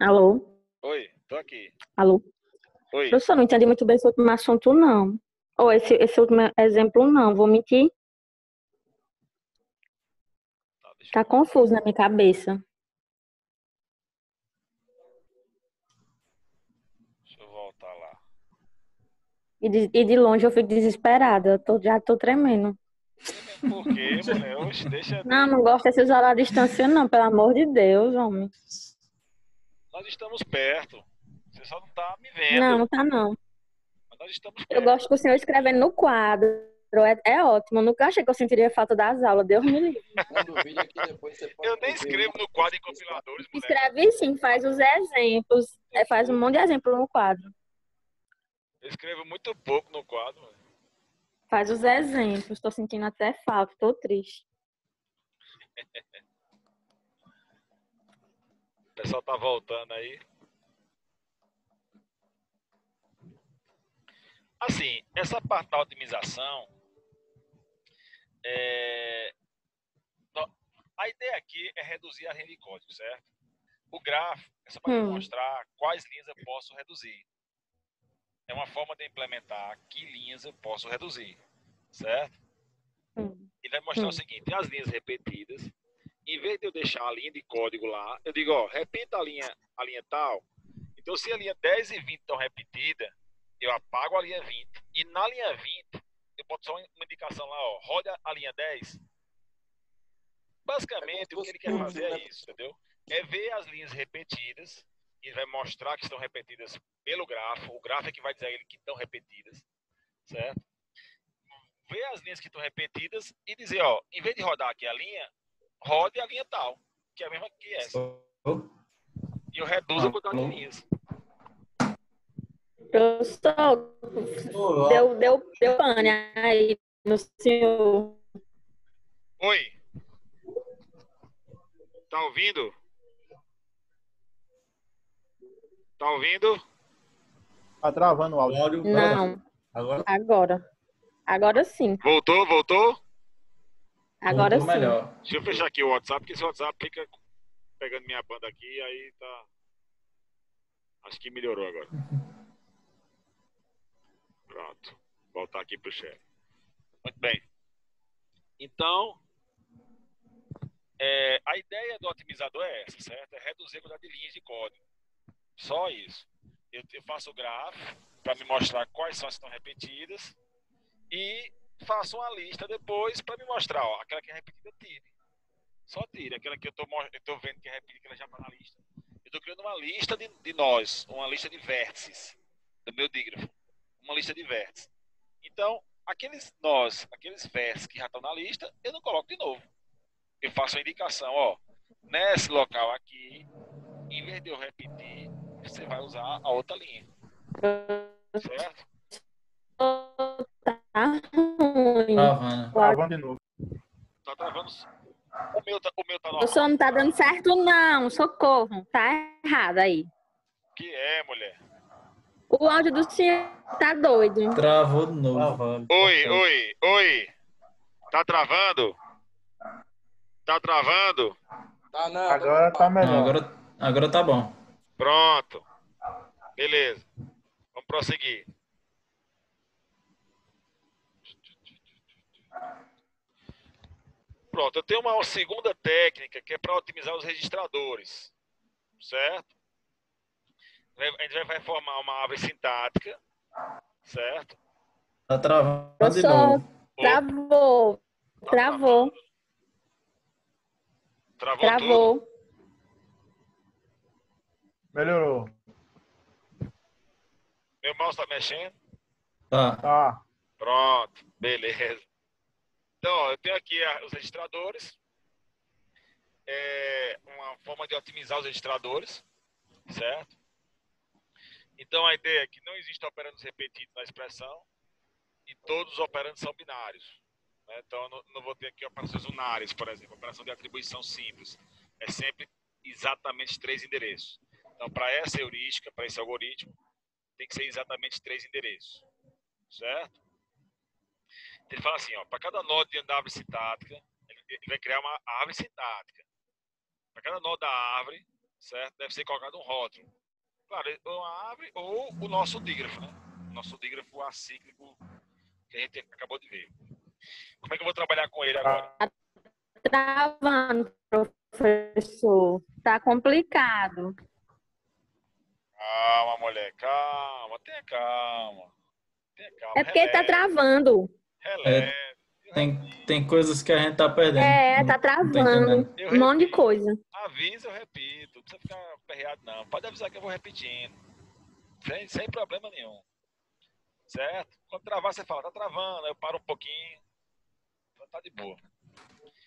Alô? Oi, tô aqui. Alô? Oi. Professor, não entendi muito bem esse último assunto, não. Ou esse último exemplo, não. Vou mentir. Tá, deixa Tá eu... confuso na minha cabeça. deixa eu voltar lá. E de longe eu fico desesperada. Já tô tremendo. Tremendo por quê, mulher? Oxe, deixa Não, de... não gosto desse isolar à distância, não. Pelo amor de Deus, homem. Nós estamos perto. Você só não tá me Não, vendo. não tá, não. Mas nós estamos Eu perto. gosto do senhor escrevendo no quadro. É ótimo. Eu nunca achei que eu sentiria falta das aulas. Deus me livre. Manda o vídeo aqui, depois você pode Eu nem ver escrevo no quadro em compiladores, mulher. Escreve sim, faz os exemplos. Faz um monte de exemplo no quadro. Eu escrevo muito pouco no quadro, mulher. Faz os exemplos. Tô sentindo até falta. Tô triste. O pessoal tá voltando aí. Assim, essa parte da otimização, é... a ideia aqui é reduzir a linha de código, certo? O gráfico é só para me mostrar quais linhas eu posso reduzir. É uma forma de implementar que linhas eu posso reduzir, certo? Ele vai mostrar o seguinte, tem as linhas repetidas. Em vez de eu deixar a linha de código lá, eu digo, ó, repita a linha tal. Então, se a linha 10 e 20 estão repetidas, eu apago a linha 20. E na linha 20, eu boto só uma indicação lá, ó, roda a linha 10. Basicamente, o que ele quer fazer é isso, entendeu? É ver as linhas repetidas, e vai mostrar que estão repetidas pelo grafo. O grafo é que vai dizer a ele que estão repetidas, certo? Ver as linhas que estão repetidas e dizer, ó, em vez de rodar aqui a linha, rode a linha tal, que é a mesma que essa. E eu reduzo a quantidade de linhas. Professor, deu pane aí no senhor. Oi. Tá ouvindo? Tá ouvindo? Tá travando o áudio. Não. Agora? Agora sim. Voltou? Agora sim. Melhor. Deixa eu fechar aqui o WhatsApp, porque esse WhatsApp fica pegando minha banda aqui, aí tá... Acho que melhorou agora. Pronto. Voltar aqui pro chat. Muito bem. Então, a ideia do otimizador é essa, certo? É reduzir a quantidade de linhas de código. Só isso. Eu faço o gráfico para me mostrar quais são as que estão repetidas e faço uma lista depois para me mostrar, ó, aquela que é repetida, tire. Só tire. Aquela que eu tô vendo que é repetida, que ela já está na lista. Eu estou criando uma lista de nós, uma lista de vértices do meu dígrafo. Uma lista de vértices. Então, aqueles vértices que já estão na lista, eu não coloco de novo. Eu faço a indicação, ó, nesse local aqui, em vez de eu repetir, você vai usar a outra linha. Certo? Tá ruim. Travando de novo. Tá travando. O meu tá normal. O senhor não tá dando certo, não. Socorro. Tá errado aí. Que é, mulher? O áudio do senhor tá doido. Travou de novo. Oi. Tá travando? Tá travando? Tá não, Agora tá melhor. Agora tá bom. Pronto. Beleza. Vamos prosseguir. Pronto, eu tenho uma segunda técnica que é para otimizar os registradores. Certo? A gente vai formar uma árvore sintática. Certo? Tá travando de Professor, novo. Travou. Travou tudo? Melhorou. Meu mouse tá mexendo? Tá. Pronto, beleza. Então, ó, eu tenho aqui os registradores. Uma forma de otimizar os registradores, certo? Então, a ideia é que não existe operandos repetidos na expressão e todos os operandos são binários. Né? Então, eu não vou ter aqui operações unárias, por exemplo, operação de atribuição simples. É sempre exatamente 3 endereços. Então, para essa heurística, para esse algoritmo, tem que ser exatamente 3 endereços, certo? Ele fala assim, ó, para cada nó de árvore sintática, ele vai criar uma árvore sintática. Para cada nó da árvore, certo? Deve ser colocado um rótulo. Claro, uma árvore ou o nosso dígrafo, né? O nosso dígrafo acíclico que a gente acabou de ver. Como é que eu vou trabalhar com ele agora? Travando, professor. Tá complicado. Calma, mulher, calma, tenha calma. É porque ele tá travando. Releve. Tem coisas que a gente tá perdendo. Tá travando. Um monte de coisa. Avisa, eu repito. Não precisa ficar perreado, não. Pode avisar que eu vou repetindo. Sem problema nenhum. Certo? Quando travar, você fala, tá travando. Aí eu paro um pouquinho. Então tá de boa.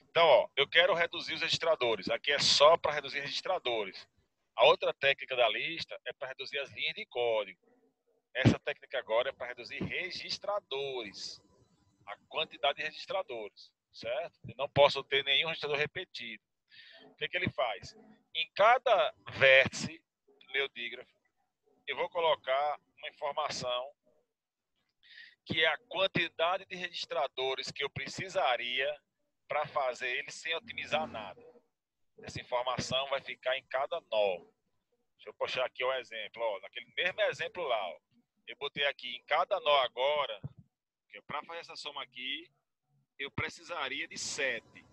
Então, ó, eu quero reduzir os registradores. Aqui é só para reduzir registradores. A outra técnica da lista é para reduzir as linhas de código. Essa técnica agora é para reduzir registradores. A quantidade de registradores, certo? Eu não posso ter nenhum registrador repetido. O que ele faz? Em cada vértice do meu dígrafo, eu vou colocar uma informação que é a quantidade de registradores que eu precisaria para fazer ele sem otimizar nada. Essa informação vai ficar em cada nó. Deixa eu puxar aqui o exemplo. Ó, naquele mesmo exemplo lá, ó, eu botei aqui em cada nó agora, que para fazer essa soma aqui, eu precisaria de 7.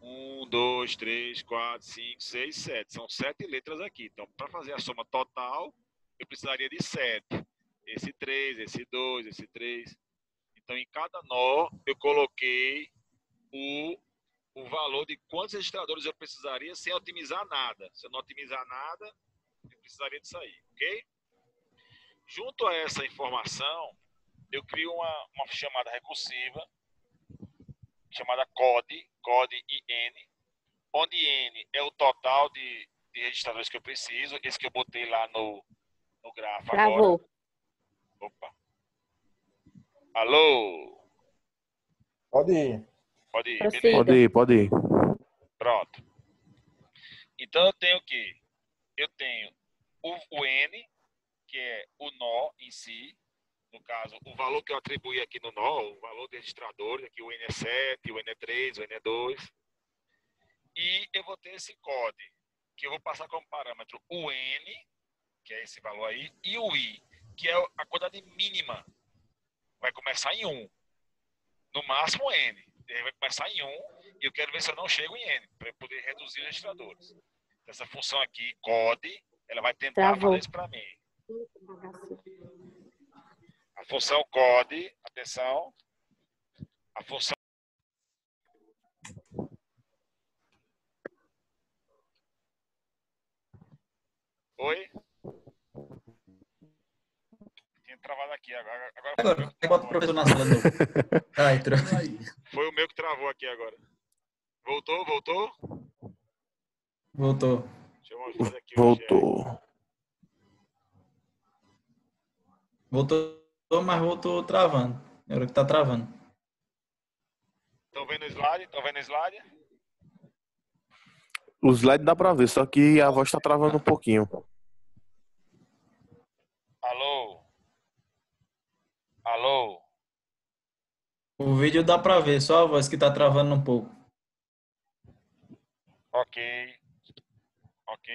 1, 2, 3, 4, 5, 6, 7. São 7 letras aqui. Então, para fazer a soma total, eu precisaria de 7. Esse 3, esse 2, esse 3. Então, em cada nó, eu coloquei o valor de quantos registradores eu precisaria sem otimizar nada. Se eu não otimizar nada, eu precisaria disso aí, ok? Junto a essa informação, eu crio uma chamada recursiva, chamada code IN, onde N é o total de registradores que eu preciso, esse que eu botei lá no gráfico agora. Opa. Alô? Pode ir. Pode ir. Pronto. Então eu tenho o quê? Eu tenho o N, que é o nó em si. No caso, o valor que eu atribuí aqui no nó, o valor de registradores, aqui o N é 7, o N é 3, o N é 2. E eu vou ter esse code, que eu vou passar como parâmetro o N, que é esse valor aí, e o I, que é a quantidade mínima. Vai começar em 1. No máximo N. Ele vai começar em 1 e eu quero ver se eu não chego em N, para eu poder reduzir os registradores. Essa função aqui, code, ela vai tentar fazer isso para mim. A função code, atenção, a função... Oi? Tinha travado aqui, agora bota o professor na sala de novo. Entrou. Foi o meu que travou aqui agora. Voltou? Voltou. Deixa eu mostrar aqui. Voltou, mas voltou travando. É hora que tá travando. Estão vendo o slide? O slide dá pra ver, só que a voz tá travando um pouquinho. Alô? O vídeo dá pra ver, só a voz que tá travando um pouco. Ok,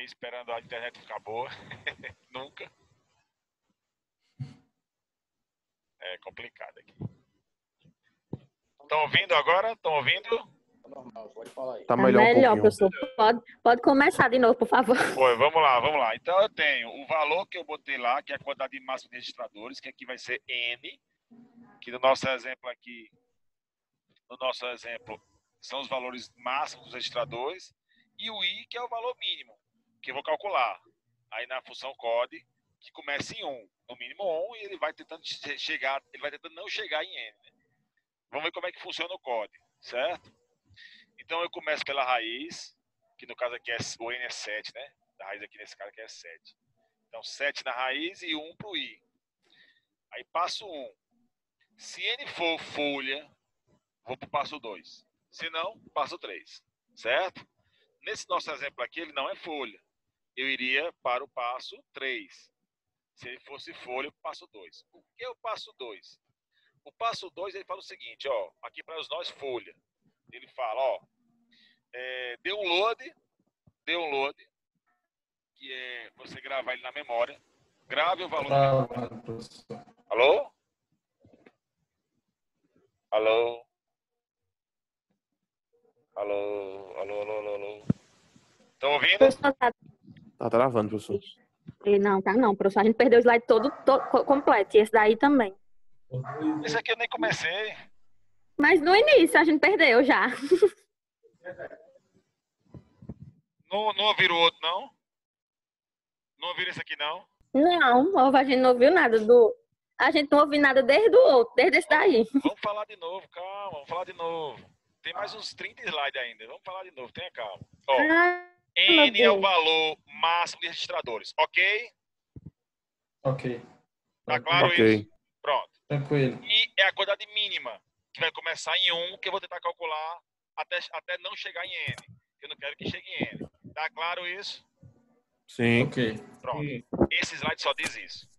esperando a internet ficar boa. Nunca. É complicado aqui. Estão ouvindo agora? Estão ouvindo? Normal, pode falar aí. Tá melhor um pouquinho. Professor. Pode começar de novo, por favor. Foi, vamos lá. Então eu tenho o valor que eu botei lá, que é a quantidade máxima de registradores, que aqui vai ser N, que no nosso exemplo são os valores máximos dos registradores, e o I, que é o valor mínimo, que eu vou calcular. Aí na função code, que começa em 1, no mínimo 1, e ele vai tentando não chegar em N. Né? Vamos ver como é que funciona o code, certo? Então eu começo pela raiz, que no caso aqui o N é 7, né? A raiz aqui nesse cara aqui é 7. Então 7 na raiz e 1 pro I. Aí passo 1. Se N for folha, vou pro passo 2. Se não, passo 3. Certo? Nesse nosso exemplo aqui, ele não é folha. Eu iria para o passo 3. Se ele fosse folha, passo 2. O que é o passo 2? O passo 2, ele fala o seguinte, ó, aqui para os nós folha. Ele fala, ó, Download, que é você gravar ele na memória. Grave o valor da memória. Travando, professor. Alô? Alô? Alô? Alô, alô, alô, alô? Estão ouvindo? Professor, tá... Tá travando, professor. Não, tá não, professor. A gente perdeu o slide todo completo. E esse daí também. Esse aqui eu nem comecei. Mas no início a gente perdeu já. Não ouviram o outro, não? Não ouviram esse aqui, não? Não, a gente não ouviu nada do... A gente não ouviu nada desde o outro, desde esse daí. Vamos falar de novo, calma, vamos falar de novo. Tem mais uns 30 slides ainda. Vamos falar de novo, tenha calma. Ó, N é o valor máximo de registradores, ok? Ok. Tá claro Ok. isso? Pronto. Tranquilo. E é a quantidade mínima, que vai começar em 1, que eu vou tentar calcular até não chegar em N. Eu não quero que chegue em N. Tá claro isso? Sim. Ok. Pronto. Esse slide só diz isso.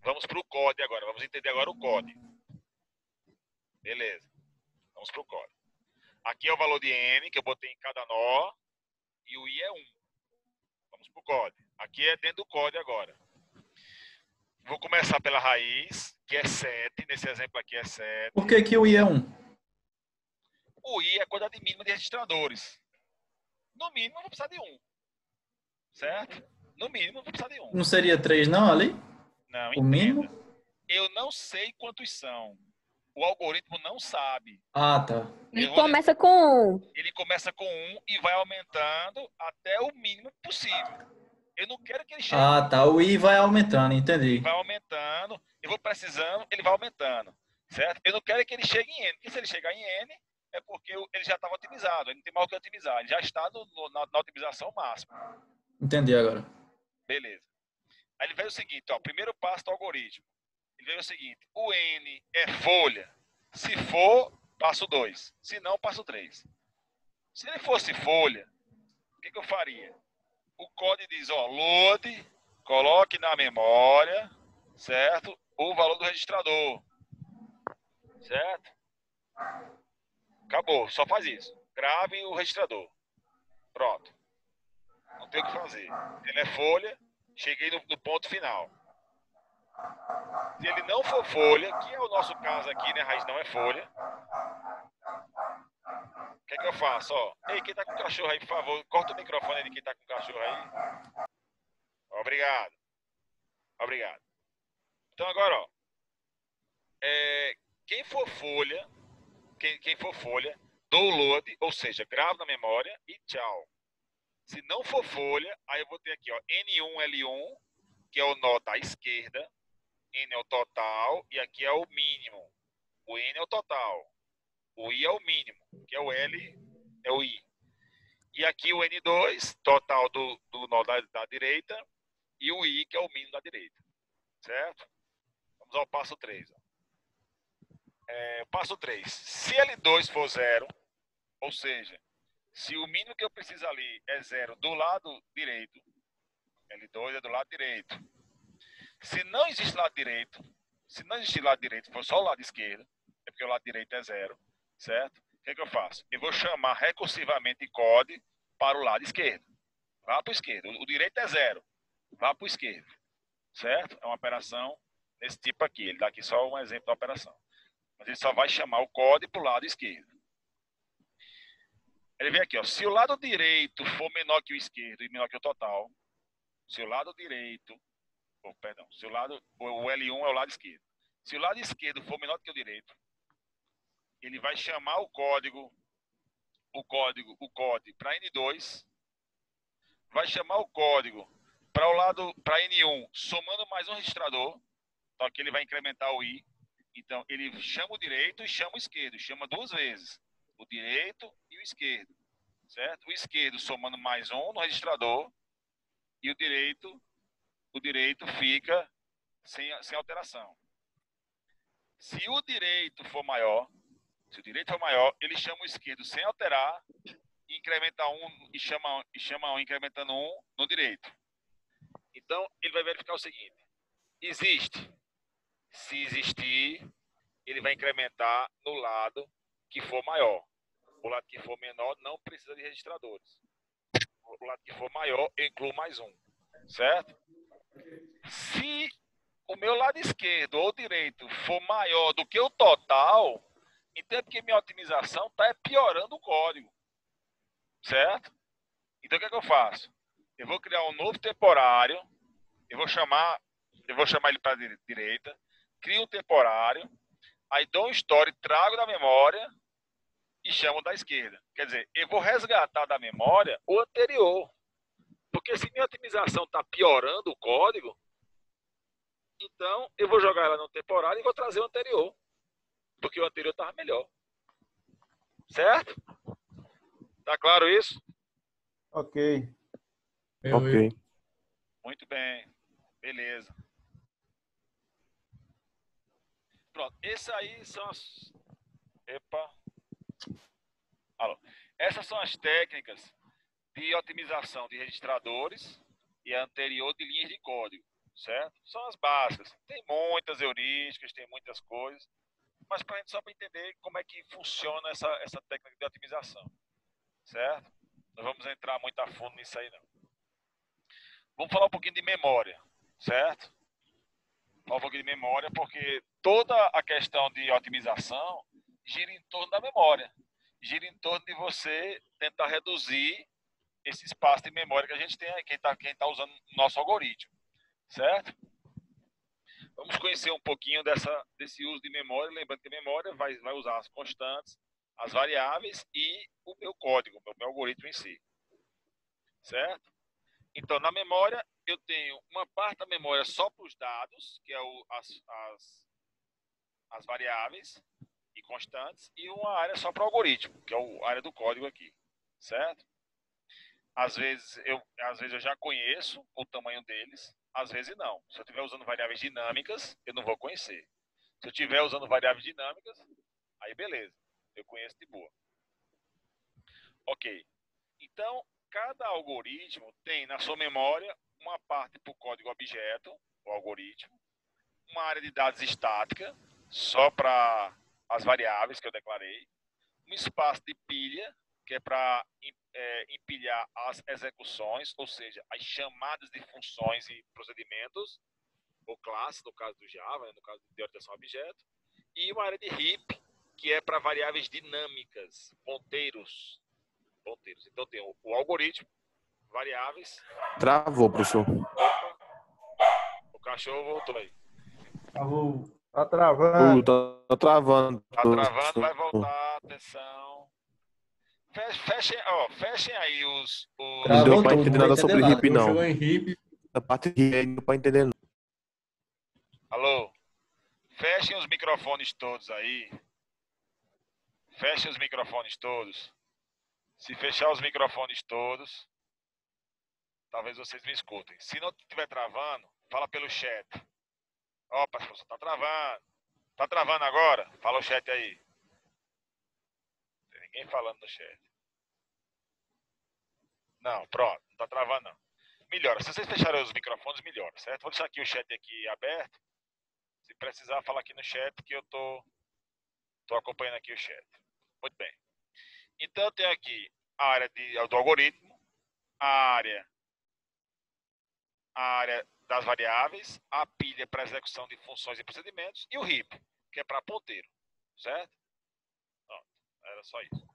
Vamos para o código agora. Vamos entender agora o código. Beleza. Vamos para o código. Aqui é o valor de N, que eu botei em cada nó. E o I é 1. Vamos para o código. Aqui é dentro do código agora. Vou começar pela raiz, que é 7. Nesse exemplo aqui é 7. Por que que o I é 1? O I é a quantidade mínima de registradores. No mínimo, eu vou precisar de 1. Certo? No mínimo, eu vou precisar de 1. Não seria 3 não ali? Não, O mínimo? entenda. Eu não sei quantos são. O algoritmo não sabe. Ah, tá. Ele começa com 1. Ele começa com 1 e vai aumentando até o mínimo possível. Eu não quero que ele chegue. Ah, tá. O I vai aumentando, entendi. Vai aumentando. Eu vou precisando, ele vai aumentando. Certo? Eu não quero que ele chegue em N. Porque se ele chegar em N, é porque ele já estava otimizado. Ele não tem mais o que otimizar. Ele já está na otimização máxima. Entendi agora. Beleza. Aí ele veio o seguinte, ó. Primeiro passo do algoritmo. Ele veio o seguinte. O N é folha. Se for, passo 2. Se não, passo 3. Se ele fosse folha, o que eu faria? O código diz, ó, load, coloque na memória, certo? O valor do registrador, certo? Acabou, só faz isso. Grave o registrador. Pronto. Não tem o que fazer. Ele é folha, cheguei no ponto final. Se ele não for folha, que é o nosso caso aqui, né? A raiz não é folha. O que é que eu faço? Ó, ei, quem tá com cachorro aí, por favor, corta o microfone aí de quem tá com cachorro aí. Obrigado. Obrigado. Então agora, ó, quem for folha, download, ou seja, grava na memória e tchau. Se não for folha, aí eu vou ter aqui, ó, N1L1, que é o nó da esquerda, N é o total e aqui é o mínimo. O N é o total. O I é o mínimo, que é o L, é o I. E aqui o N2, total do nó da direita, e o I, que é o mínimo da direita. Certo? Vamos ao passo 3. Passo 3. Se L2 for 0, ou seja, se o mínimo que eu preciso ali é 0 do lado direito, L2 é do lado direito. Se não existe lado direito, se não existir lado direito, for só o lado esquerdo, é porque o lado direito é 0, certo? O que é que eu faço? Eu vou chamar recursivamente code para o lado esquerdo. Vá para o esquerdo. O direito é 0. Vá para o esquerdo. Certo? É uma operação desse tipo aqui. Ele dá aqui só um exemplo da operação. Mas ele só vai chamar o código para o lado esquerdo. Ele vem aqui, ó. Se o lado direito for menor que o esquerdo e menor que o total, se o lado direito, se o L1 é o lado esquerdo. Se o lado esquerdo for menor que o direito, ele vai chamar o código para N2, vai chamar o código para N1, somando mais um registrador, então aqui ele vai incrementar o I. Então ele chama o direito e chama o esquerdo, chama 2 vezes, o direito e o esquerdo, certo? O esquerdo somando mais um no registrador e o direito fica sem alteração. Se o direito for maior, ele chama o esquerdo sem alterar e incrementa e chama um incrementando um no direito. Então, ele vai verificar o seguinte. Existe. Se existir, ele vai incrementar no lado que for maior. O lado que for menor não precisa de registradores. O lado que for maior, eu incluo mais um. Certo? Se o meu lado esquerdo ou direito for maior do que o total, então é porque minha otimização está piorando o código. Certo? Então o que é que eu faço? Eu vou criar um novo temporário, eu vou chamar ele para a direita, crio um temporário, aí dou um store, trago da memória e chamo da esquerda. Quer dizer, eu vou resgatar da memória o anterior. Porque se minha otimização está piorando o código, então eu vou jogar ela no temporário e vou trazer o anterior. Porque o anterior estava melhor. Certo? Tá claro isso? Ok. Ok. Muito bem. Beleza. Pronto. Esses aí são as... Epa. Alô. Essas são as técnicas de otimização de registradores e a anterior de linhas de código. Certo? São as básicas. Tem muitas heurísticas, tem muitas coisas. Mas para a gente só para entender como é que funciona essa técnica de otimização. Certo? Não vamos entrar muito a fundo nisso aí, não. Vamos falar um pouquinho de memória. Certo? Falar um pouquinho de memória, porque toda a questão de otimização gira em torno da memória. Gira em torno de você tentar reduzir esse espaço de memória que a gente tem aí, quem tá usando o nosso algoritmo. Certo? Vamos conhecer um pouquinho desse uso de memória. Lembrando que a memória vai usar as constantes, as variáveis e o meu código, o meu algoritmo em si. Certo? Então, na memória, eu tenho uma parte da memória só para os dados, que é as variáveis e constantes, e uma área só para o algoritmo, que é a área do código aqui. Certo? Às vezes eu já conheço o tamanho deles, às vezes não. Se eu estiver usando variáveis dinâmicas, eu não vou conhecer. Se eu estiver usando variáveis dinâmicas, aí beleza, eu conheço de boa. Ok. Então, cada algoritmo tem na sua memória uma parte para o código objeto, o algoritmo, uma área de dados estática, só para as variáveis que eu declarei, um espaço de pilha, que é para empilhar as execuções, ou seja, as chamadas de funções e procedimentos, ou classes, no caso do Java, no caso de orientação a objeto, e uma área de heap, que é para variáveis dinâmicas, ponteiros. Então tem o algoritmo, variáveis. Travou, professor. Opa, o cachorro voltou aí. Tá travando. Tá travando. Tá travando, vai voltar, atenção. Fechem aí os... Não Travou deu pra tudo, entender não nada vou sobre entender nada. hip, não. Chegou em hip. A parte de aí não deu pra entender, não. Alô? Fechem os microfones todos aí. Fechem os microfones todos. Se fechar os microfones todos, talvez vocês me escutem. Se não estiver travando, fala pelo chat. Opa, professor, tá travando. Tá travando agora? Fala o chat aí. Não tem ninguém falando no chat. Não, pronto, não tá travando não. Melhora. Se vocês fecharem os microfones, melhora, certo? Vou deixar aqui o chat aqui aberto. Se precisar, fala aqui no chat que eu tô acompanhando aqui o chat. Muito bem. Então eu tenho aqui a área do algoritmo, a área das variáveis, a pilha para execução de funções e procedimentos e o heap, que é para ponteiro, certo? Pronto, era só isso.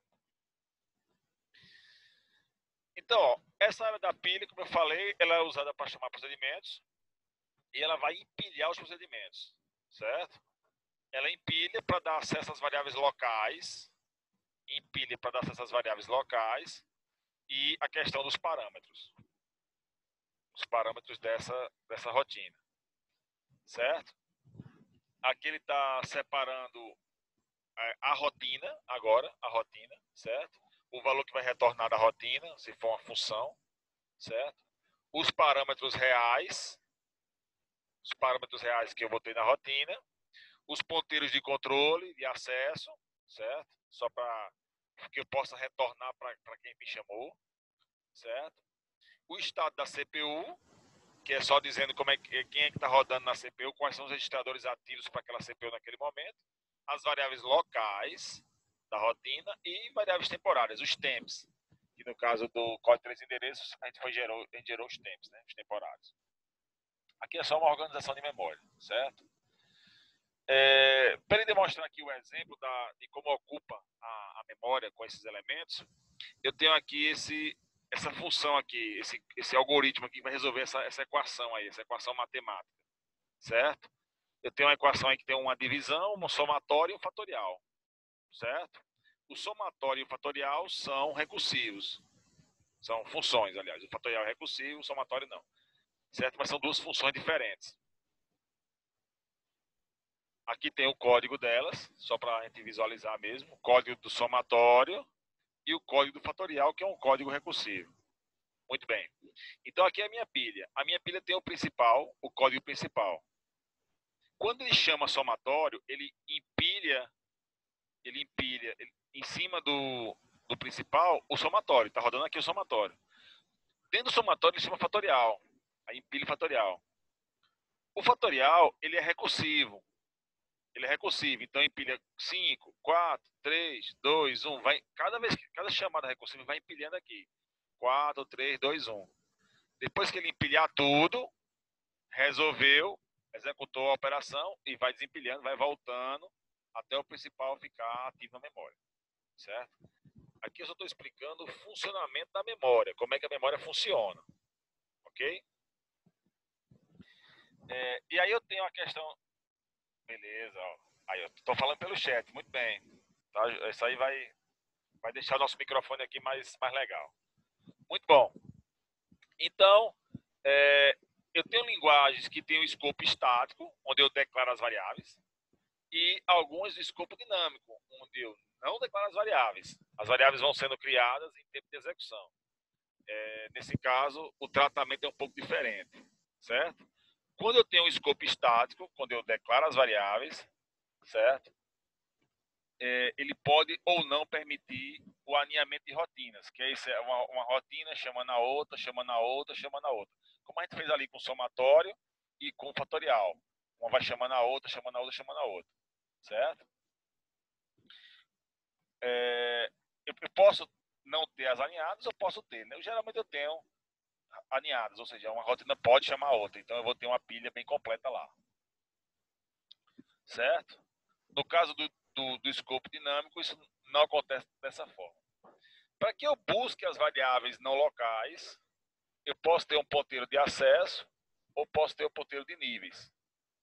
Então, ó, essa área da pilha, como eu falei, ela é usada para chamar procedimentos e ela vai empilhar os procedimentos, certo? Ela empilha para dar acesso às variáveis locais, empilha para dar acesso às variáveis locais e a questão dos parâmetros. Os parâmetros dessa rotina, certo? Aqui ele está separando a rotina, agora, a rotina, certo? O valor que vai retornar da rotina, se for uma função, certo? Os parâmetros reais que eu botei na rotina, os ponteiros de controle, de acesso, certo? Só para que eu possa retornar para quem me chamou, certo? O estado da CPU, que é só dizendo quem é que está rodando na CPU, quais são os registradores ativos para aquela CPU naquele momento. As variáveis locais, da rotina, e variáveis temporárias, os temps, que no caso do código de 3 endereços, a gente gerou os temps, né, os temporários. Aqui é só uma organização de memória, certo? Para ele demonstrar aqui o exemplo de como ocupa a memória com esses elementos, eu tenho aqui essa função aqui, esse algoritmo aqui que vai resolver essa equação aí, essa equação matemática, certo? Eu tenho uma equação aí que tem uma divisão, um somatório e um fatorial, certo? O somatório e o fatorial são recursivos, são funções, aliás. O fatorial é recursivo, o somatório não, certo? Mas são duas funções diferentes. Aqui tem o código delas, só para a gente visualizar mesmo, o código do somatório e o código do fatorial, que é um código recursivo. Muito bem. Então aqui é a minha pilha. A minha pilha tem o principal, o código principal. Quando ele chama somatório, ele empilha em cima do principal o somatório. Está rodando aqui o somatório. Dentro do somatório ele chama fatorial. Aí empilha fatorial. O fatorial, ele é recursivo. Então empilha 5, 4, 3, 2, 1. Cada chamada recursiva vai empilhando aqui. 4, 3, 2, 1. Depois que ele empilhar tudo, resolveu, executou a operação e vai desempilhando, vai voltando até o principal ficar ativo na memória. Certo? Aqui eu só estou explicando o funcionamento da memória, como é que a memória funciona. Ok? E aí eu tenho a questão... Beleza, ó. Aí eu estou falando pelo chat, muito bem. Tá? Isso aí vai deixar o nosso microfone aqui mais legal. Muito bom. Então, eu tenho linguagens que têm o escopo estático, onde eu declaro as variáveis, e algumas de escopo dinâmico, onde eu não declaro as variáveis. As variáveis vão sendo criadas em tempo de execução. Nesse caso, o tratamento é um pouco diferente, certo? Quando eu tenho um escopo estático, quando eu declaro as variáveis, certo? Ele pode ou não permitir o alinhamento de rotinas, que é uma rotina chamando a outra, chamando a outra, chamando a outra. Como a gente fez ali com o somatório e com o fatorial. Uma vai chamando a outra, chamando a outra, chamando a outra. Certo? Eu posso não ter as alinhadas, eu posso ter. Né? Geralmente eu tenho alinhadas, ou seja, uma rotina pode chamar a outra. Então eu vou ter uma pilha bem completa lá. Certo? No caso do escopo dinâmico, isso não acontece dessa forma. Para que eu busque as variáveis não locais, eu posso ter um ponteiro de acesso ou posso ter um ponteiro de níveis.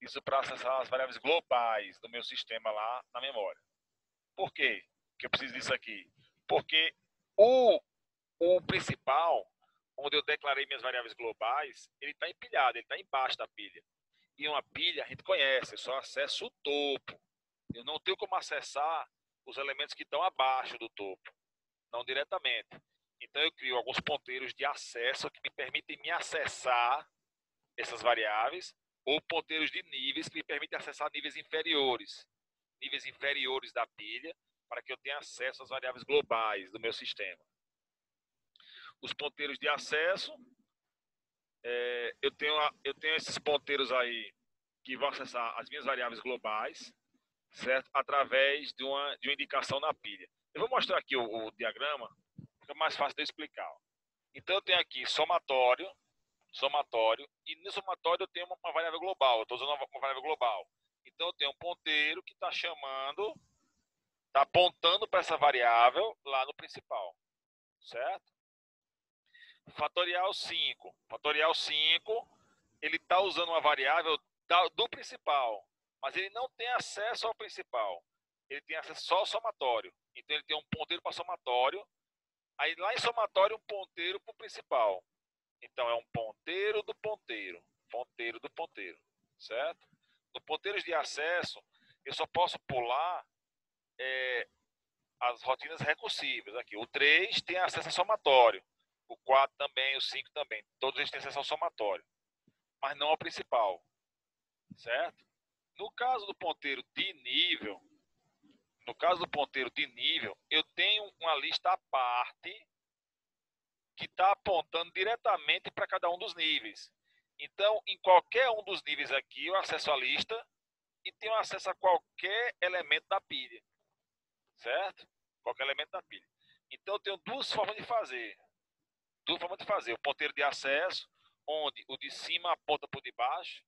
Isso para acessar as variáveis globais do meu sistema lá na memória. Por quê que eu preciso disso aqui? Porque o principal, onde eu declarei minhas variáveis globais, ele está empilhado, ele está embaixo da pilha. E uma pilha a gente conhece, eu só acesso o topo. Eu não tenho como acessar os elementos que estão abaixo do topo, não diretamente. Então eu crio alguns ponteiros de acesso que me permitem me acessar essas variáveis, ou ponteiros de níveis que me permitem acessar níveis inferiores da pilha, para que eu tenha acesso às variáveis globais do meu sistema. Os ponteiros de acesso, eu tenho esses ponteiros aí que vão acessar as minhas variáveis globais, certo? Através de uma indicação na pilha. Eu vou mostrar aqui o diagrama, fica mais fácil de eu explicar. Então eu tenho aqui somatório, e no somatório eu tenho uma variável global, eu estou usando uma variável global. Então eu tenho um ponteiro que está apontando para essa variável lá no principal, certo? Fatorial 5. Fatorial 5, ele está usando uma variável do principal, mas ele não tem acesso ao principal. Ele tem acesso só ao somatório. Então ele tem um ponteiro para somatório, aí lá em somatório um ponteiro para o principal. Então é um ponteiro do ponteiro, certo? No ponteiros de acesso, eu só posso pular as rotinas recursivas. Aqui, o 3 tem acesso ao somatório, o 4 também, o 5 também. Todos eles têm acesso ao somatório, mas não ao principal, certo? No caso do ponteiro de nível, eu tenho uma lista à parte que está apontando diretamente para cada um dos níveis. Então, em qualquer um dos níveis aqui, eu acesso a lista e tenho acesso a qualquer elemento da pilha, certo? qualquer elemento da pilha. Então eu tenho duas formas de fazer. O ponteiro de acesso, onde o de cima aponta por debaixo,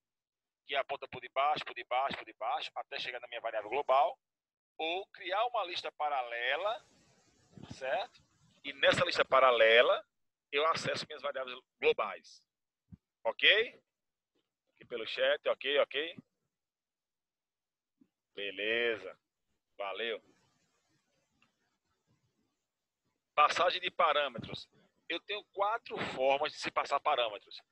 que aponta por debaixo, até chegar na minha variável global, ou criar uma lista paralela, certo? E nessa lista paralela, eu acesso minhas variáveis globais. Ok? Aqui pelo chat, ok? Beleza. Valeu. Passagem de parâmetros. Eu tenho 4 formas de se passar parâmetros.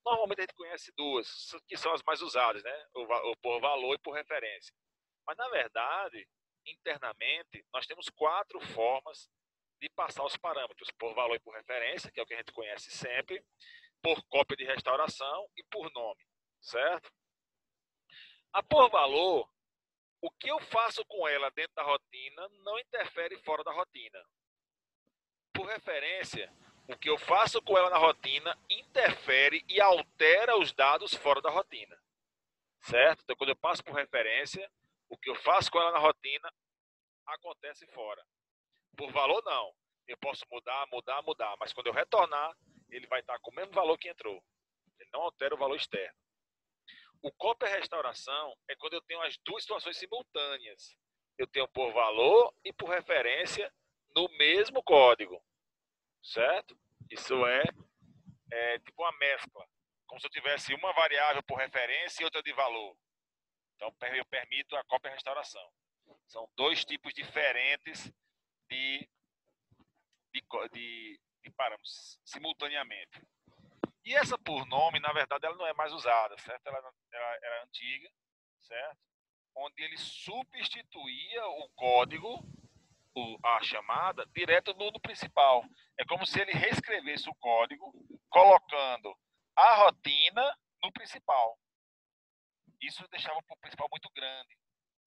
Normalmente a gente conhece 2, que são as mais usadas, né? O por valor e por referência. Mas, na verdade, internamente, nós temos 4 formas de passar os parâmetros. Por valor e por referência, que é o que a gente conhece sempre, por cópia de restauração e por nome, certo? A por valor, o que eu faço com ela dentro da rotina não interfere fora da rotina. Por referência, o que eu faço com ela na rotina interfere e altera os dados fora da rotina, certo? Então, quando eu passo por referência, o que eu faço com ela na rotina acontece fora. Por valor, não. Eu posso mudar, mas quando eu retornar, ele vai estar com o mesmo valor que entrou. Ele não altera o valor externo. O cópia restauração é quando eu tenho as duas situações simultâneas. Eu tenho por valor e por referência no mesmo código, certo? Isso é tipo uma mescla, como se eu tivesse uma variável por referência e outra de valor. Então, eu permito a cópia restauração. São 2 tipos diferentes de parâmetros simultaneamente. E essa por nome, na verdade, ela não é mais usada, certo? Ela era antiga, certo? Onde ele substituía o código, a chamada, direto no principal. É como se ele reescrevesse o código, colocando a rotina no principal. Isso deixava o principal muito grande,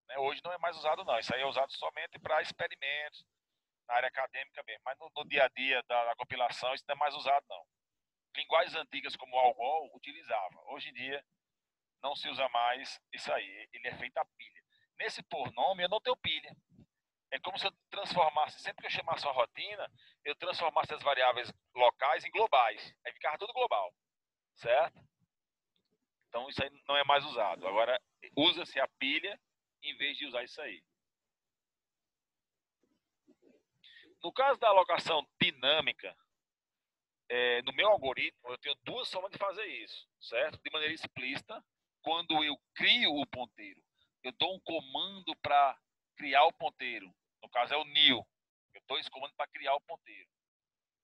né? Hoje não é mais usado, não. Isso aí é usado somente para experimentos, na área acadêmica mesmo. Mas no dia a dia da compilação, isso não é mais usado, não. Linguagens antigas como o Algol utilizava. Hoje em dia, não se usa mais isso aí. Ele é feito a pilha. Nesse por nome, eu não tenho pilha. É como se eu transformasse, sempre que eu chamasse uma rotina, eu transformasse as variáveis locais em globais. Aí ficava tudo global, certo? Então isso aí não é mais usado. Agora usa-se a pilha em vez de usar isso aí. No caso da alocação dinâmica, no meu algoritmo, eu tenho 2 formas de fazer isso, certo? De maneira explícita, quando eu crio o ponteiro, eu dou um comando para criar o ponteiro. No caso é o new. Eu dou esse comando para criar o ponteiro,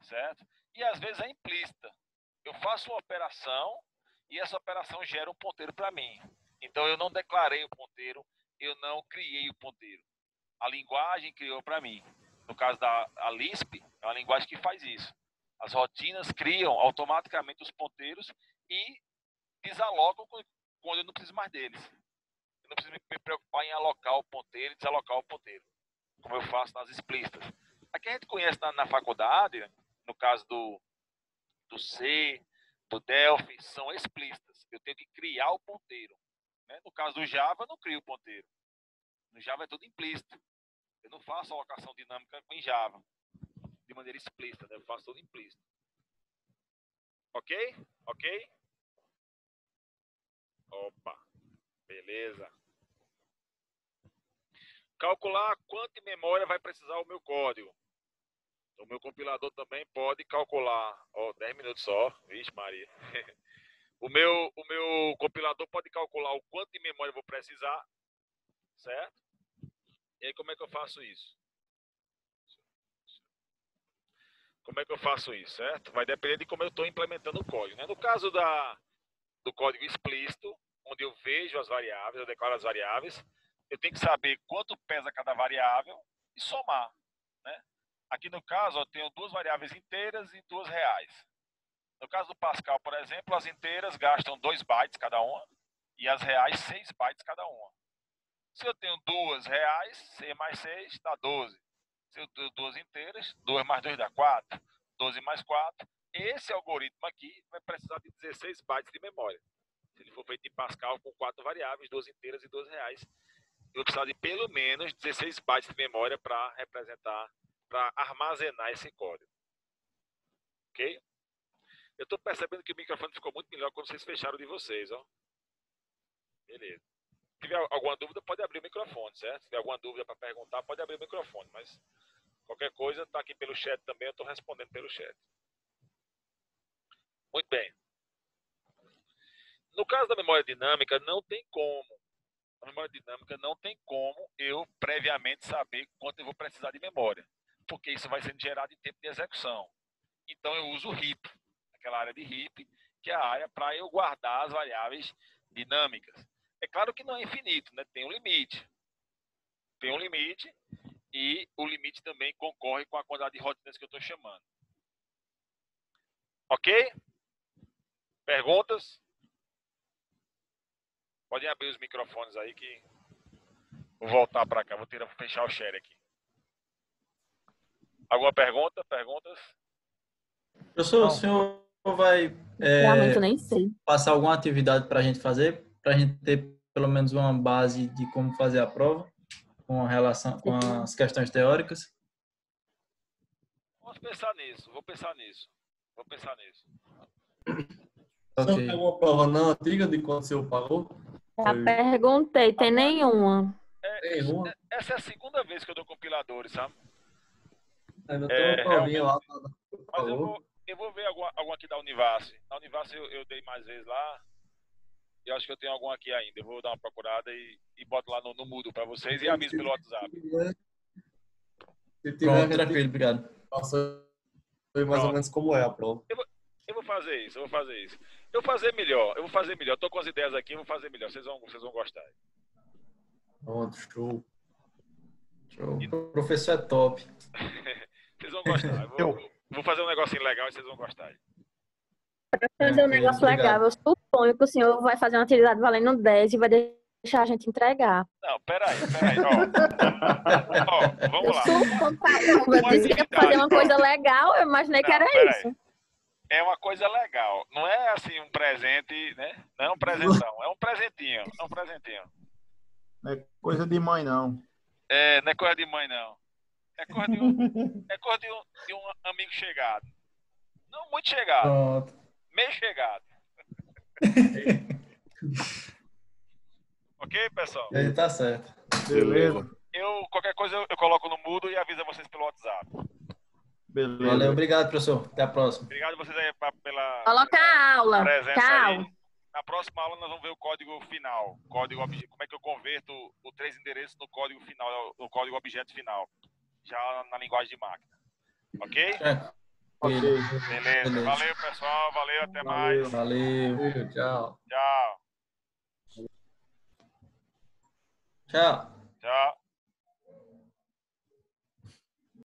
certo? E às vezes é implícita. Eu faço uma operação e essa operação gera um ponteiro para mim. Então eu não declarei o ponteiro, eu não criei o ponteiro. A linguagem criou para mim. No caso da Lisp, é uma linguagem que faz isso. As rotinas criam automaticamente os ponteiros e desalocam quando eu não preciso mais deles. Eu não preciso me preocupar em alocar o ponteiro e desalocar o ponteiro, como eu faço nas explícitas. Aqui a gente conhece na faculdade, no caso do C, do Delphi, são explícitas. Eu tenho que criar o ponteiro, né? No caso do Java, eu não crio o ponteiro. No Java é tudo implícito. Eu não faço alocação dinâmica em Java de maneira explícita, né? Eu faço tudo implícito. Ok? Ok? Opa, beleza. Calcular quanta memória vai precisar o meu código. O meu compilador também pode calcular. 10 minutos só. Vixe, Maria. O meu compilador pode calcular o quanto de memória eu vou precisar, certo? E aí como é que eu faço isso? Como é que eu faço isso, certo? Vai depender de como eu estou implementando o código, né? No caso do código explícito, onde eu vejo as variáveis, eu declaro as variáveis, eu tenho que saber quanto pesa cada variável e somar, né? Aqui no caso, eu tenho 2 variáveis inteiras e 2 reais. No caso do Pascal, por exemplo, as inteiras gastam 2 bytes cada uma e as reais 6 bytes cada uma. Se eu tenho 2 reais, 6 mais 6 dá 12. Se eu tenho 2 inteiras, 2 mais 2 dá 4. 12 mais 4. Esse algoritmo aqui vai precisar de 16 bytes de memória. Se ele for feito em Pascal com 4 variáveis, 2 inteiras e 2 reais, eu vou precisar de pelo menos 16 bytes de memória para representar para armazenar esse código. Ok? Eu estou percebendo que o microfone ficou muito melhor quando vocês fecharam de vocês, ó. Beleza. Se tiver alguma dúvida, pode abrir o microfone, certo? Se tiver alguma dúvida para perguntar, pode abrir o microfone, mas qualquer coisa está aqui pelo chat também, eu estou respondendo pelo chat. Muito bem. No caso da memória dinâmica, não tem como. Na memória dinâmica não tem como eu previamente saber quanto eu vou precisar de memória, porque isso vai sendo gerado em tempo de execução. Então eu uso o heap, aquela área de heap, que é a área para eu guardar as variáveis dinâmicas. É claro que não é infinito, né? Tem um limite. Tem um limite e o limite também concorre com a quantidade de rotinas que eu estou chamando. Ok? Perguntas? Podem abrir os microfones aí que vou voltar para cá, vou fechar o share aqui. Alguma pergunta? Perguntas? Professor, o senhor vai Realmente eu nem sei. passar alguma atividade para a gente fazer, para a gente ter pelo menos uma base de como fazer a prova, com relação com as questões teóricas? Vamos pensar nisso, vou pensar nisso. Você não pegou uma prova não antiga de quando o senhor pagou? Já perguntei, tem nenhuma. Essa é a segunda vez que eu dou compiladores, sabe? Ainda tem uma provinha lá. Mas eu vou ver alguma aqui da Univasse. Na Univasse eu dei mais vezes lá. E acho que eu tenho alguma aqui ainda. Eu vou dar uma procurada e boto lá no Moodle para vocês e aviso pelo WhatsApp. Pronto, tranquilo, obrigado. Passou mais ou menos como é a prova. Eu vou fazer isso. Eu vou fazer melhor. Tô com as ideias aqui, eu vou fazer melhor. Vocês vão gostar. Pronto, show. O professor é top. Vocês vão gostar. Vou fazer um negocinho legal e vocês vão gostar. Para fazer um negócio legal, eu suponho que o senhor vai fazer uma atividade valendo 10 e vai deixar a gente entregar. Não, peraí. Ó, vamos lá. Eu disse que ia fazer uma coisa legal, eu imaginei que era isso. É uma coisa legal. Não é assim um presente, né? Não é um presentão. É um presentinho. Não é coisa de mãe, não. Não é coisa de mãe, não. É coisa de um amigo chegado. Não muito chegado. Pronto. Meio chegado. Ok, pessoal? Ele tá certo. Beleza. Qualquer coisa eu coloco no Moodle e aviso vocês pelo WhatsApp. Beleza. Valeu, obrigado, professor. Até a próxima. Obrigado a vocês aí pela Coloca a aula. presença Tchau. aí. Na próxima aula nós vamos ver o código final. Como é que eu converto o 3 endereços no código final, no código objeto final. Já na linguagem de máquina. Ok? Ok. Beleza. Valeu, pessoal. Valeu, até mais. Valeu. Tchau. Tchau. Tchau.